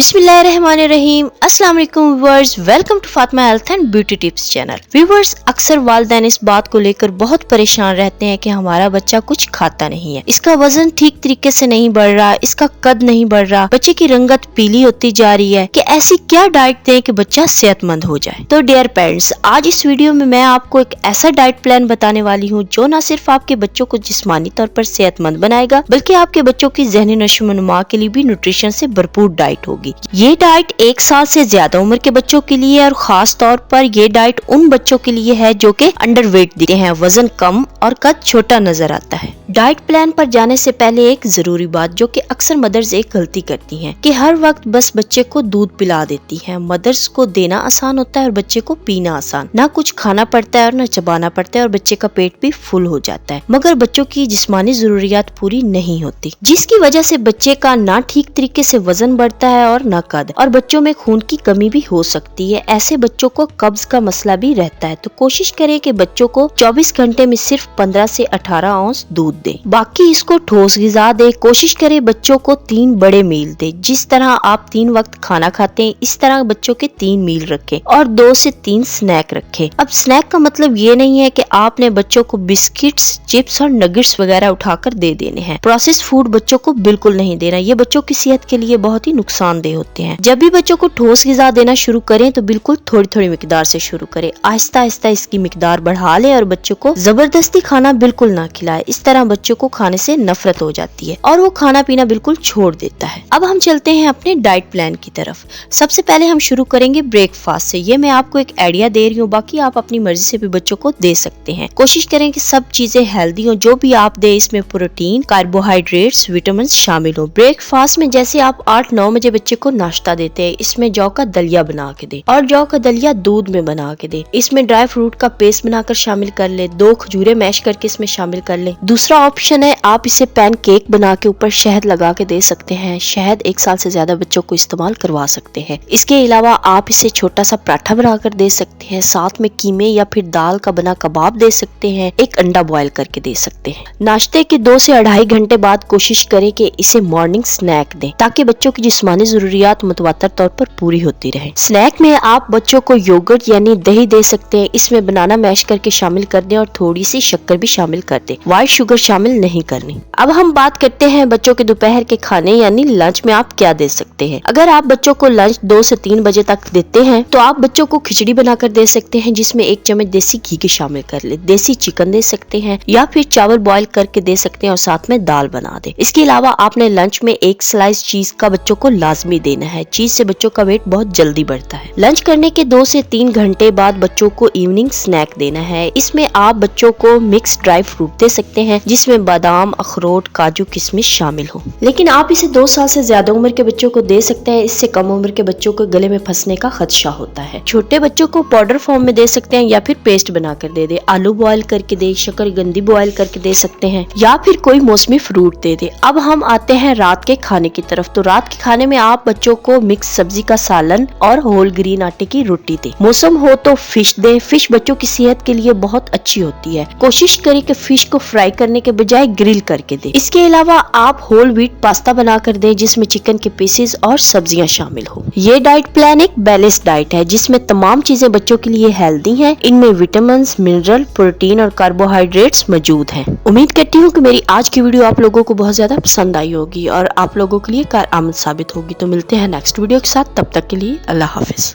बिस्मिल्लाहिर्रहमानिर्रहीम। अस्सलाम वालेकुम viewers, welcome to Fatima health and beauty tips channel. Viewers, अक्सर वालिदैन इस बात को लेकर बहुत परेशान रहते हैं कि हमारा बच्चा कुछ खाता नहीं है, इसका वजन ठीक तरीके से नहीं बढ़ रहा, इसका कद नहीं बढ़ रहा, बच्चे की रंगत पीली होती जा रही है, कि ऐसी क्या डाइट दें कि बच्चा सेहतमंद हो जाए। तो डियर पेरेंट्स, आज इस वीडियो में मैं आपको एक ऐसा डाइट प्लान बताने वाली हूँ जो न सिर्फ आपके बच्चों को जिस्मानी तौर पर सेहतमंद बनाएगा, बल्कि आपके बच्चों की ज़हनी नशोनुमा के लिए भी न्यूट्रिशन से भरपूर डाइट होगी। ये डाइट 1 साल से ज्यादा उम्र के बच्चों के लिए है और खास तौर पर ये डाइट उन बच्चों के लिए है जो कि अंडरवेट दिखते हैं, वजन कम और कद छोटा नजर आता है। डाइट प्लान पर जाने से पहले एक जरूरी बात जो कि अक्सर मदर्स एक गलती करती हैं कि हर वक्त बस बच्चे को दूध पिला देती हैं। मदर्स को देना आसान होता है और बच्चे को पीना आसान, ना कुछ खाना पड़ता है और ना चबाना पड़ता है और बच्चे का पेट भी फुल हो जाता है, मगर बच्चों की जिस्मानी जरूरियात पूरी नहीं होती, जिसकी वजह से बच्चे का ना ठीक तरीके से वजन बढ़ता है और न कद, और बच्चों में खून की कमी भी हो सकती है। ऐसे बच्चों को कब्ज का मसला भी रहता है। तो कोशिश करें कि बच्चों को 24 घंटे में सिर्फ 15 से 18 औंस दूध दें, बाकी इसको ठोस ग़िज़ा दें। कोशिश करें बच्चों को 3 बड़े मील दें। जिस तरह आप 3 वक्त खाना खाते हैं इस तरह बच्चों के 3 मील रखें और 2 से 3 स्नैक रखें। अब स्नैक का मतलब ये नहीं है कि आपने बच्चों को बिस्किट्स, चिप्स और नगेट्स वगैरह उठाकर दे देने हैं। प्रोसेस फूड बच्चों को बिल्कुल नहीं देना, ये बच्चों की सेहत के लिए बहुत ही नुकसानदेह होते हैं। जब भी बच्चों को ठोस ग़िज़ा देना शुरू करें तो बिल्कुल थोड़ी थोड़ी मिकदार से शुरू करें, आहिस्ता आहिस्ता इसकी मिकदार बढ़ा लें और बच्चों को जबरदस्ती खाना बिल्कुल ना खिलाएं। इस तरह बच्चों को खाने से नफरत हो जाती है और वो खाना पीना बिल्कुल छोड़ देता है। अब हम चलते हैं अपने डाइट प्लान की तरफ। सबसे पहले हम शुरू करेंगे ब्रेकफास्ट से। ये मैं आपको एक आइडिया दे रही हूँ, बाकी आप अपनी मर्जी से भी बच्चों को दे सकते हैं। कोशिश करें कि सब चीजें हेल्दी हो, जो भी आप दे इसमें प्रोटीन, कार्बोहाइड्रेट्स, विटामिन शामिल हो। ब्रेकफास्ट में जैसे आप 8-9 बजे बच्चे को नाश्ता देते हैं, इसमें जौ का दलिया बना के दे और जौ का दलिया दूध में बना के दे। इसमें ड्राई फ्रूट का पेस्ट बनाकर शामिल कर ले, 2 खजूरें मैश करके इसमें शामिल कर ले। दूसरा ऑप्शन है आप इसे पैन केक बना के ऊपर शहद लगा के दे सकते हैं। शहद 1 साल से ज्यादा बच्चों को इस्तेमाल करवा सकते हैं। इसके अलावा आप इसे छोटा सा पराठा बनाकर दे सकते हैं, साथ में कीमे या फिर दाल का बना कबाब दे सकते हैं, एक अंडा बॉयल करके दे सकते हैं। नाश्ते के 2 से 2.5 घंटे बाद कोशिश करें कि इसे मॉर्निंग स्नैक दें ताकि बच्चों की जिस्मानी जरूरियात मुतवातर तौर पर पूरी होती रहे। स्नैक में आप बच्चों को योगर्ट यानी दही दे सकते हैं, इसमें बनाना मैश करके शामिल कर दें और थोड़ी सी शक्कर भी शामिल कर दें, व्हाइट शुगर शामिल नहीं करनी। अब हम बात करते हैं बच्चों के दोपहर के खाने यानी लंच में आप क्या दे सकते हैं। अगर आप बच्चों को लंच 2 से 3 बजे तक देते हैं तो आप बच्चों को खिचड़ी बनाकर दे सकते हैं, जिसमें 1 चम्मच देसी घी के शामिल कर ले। देसी चिकन दे सकते हैं या फिर चावल बॉयल करके दे सकते हैं और साथ में दाल बना दे। इसके अलावा आपने लंच में 1 स्लाइस चीज का बच्चों को लाजमी देना है। चीज से बच्चों का वेट बहुत जल्दी बढ़ता है। लंच करने के 2 से 3 घंटे बाद बच्चों को इवनिंग स्नैक देना है। इसमें आप बच्चों को मिक्स ड्राई फ्रूट दे सकते हैं, जिसमें बादाम, अखरोट, काजू, किशमिश शामिल हो। लेकिन आप इसे 2 साल से ज्यादा उम्र के बच्चों को दे सकते हैं, इससे कम उम्र के बच्चों को गले में फंसने का खदशा होता है। छोटे बच्चों को पाउडर फॉर्म में दे सकते हैं या फिर पेस्ट बनाकर दे दे। आलू बॉयल करके दे, शकरकंदी बॉयल करके दे सकते हैं या फिर कोई मौसमी फ्रूट दे दे। अब हम आते हैं रात के खाने की तरफ। तो रात के खाने में आप बच्चों को मिक्स सब्जी का सालन और होल ग्रीन आटे की रोटी दे। मौसम हो तो फिश दे। फिश बच्चों की सेहत के लिए बहुत अच्छी होती है। कोशिश करें कि फिश को फ्राई करने के बजाय ग्रिल करके दे। इसके अलावा आप होल व्हीट पास्ता बनाकर दें, जिसमें चिकन के पीसेस और सब्जियां शामिल हो। ये डाइट प्लान एक बैलेंस डाइट है जिसमें तमाम चीजें बच्चों के लिए हेल्दी हैं। इनमें विटामिन, मिनरल, प्रोटीन और कार्बोहाइड्रेट्स मौजूद हैं। उम्मीद करती हूँ कि मेरी आज की वीडियो आप लोगों को बहुत ज्यादा पसंद आई होगी और आप लोगों के लिए कारआमद साबित होगी। तो मिलते हैं नेक्स्ट वीडियो के साथ, तब तक के लिए अल्लाह हाफिज।